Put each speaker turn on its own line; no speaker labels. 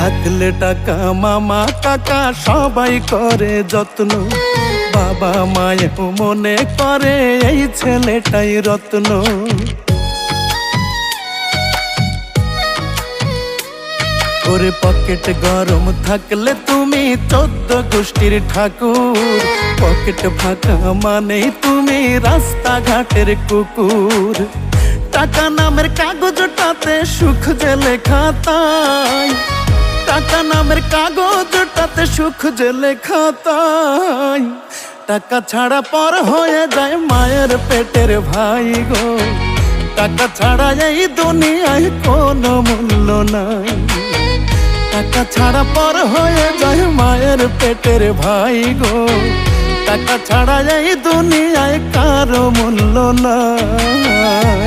থাকলে টাকা মামা কাকা সবাই করে যত্ন, বাবা মায়েও মনে করে এই ছেলেটাই রত্ন। ওরে পকেট গরম থাকলে তুমি 14 গোষ্ঠীর ঠাকুর, পকেট ফাঁকা মানে তুমি রাস্তাঘাটের কুকুর। টাকা নামের কাগজটাতে সুখ যে লেখা তাই, টাকা নামের কাগজটাতে সুখ যে লেখা তাই। টাকা ছাড়া পর হয়ে যায় মায়ের পেটের ভাই গো, টাকা ছাড়া এই দুনিয়ায় কোনো মূল্য নাই। টাকা ছাড়া পর হয়ে যায় মায়ের পেটের ভাই গো, টাকা ছাড়া এই দুনিয়ায় কারো মূল্য নাই।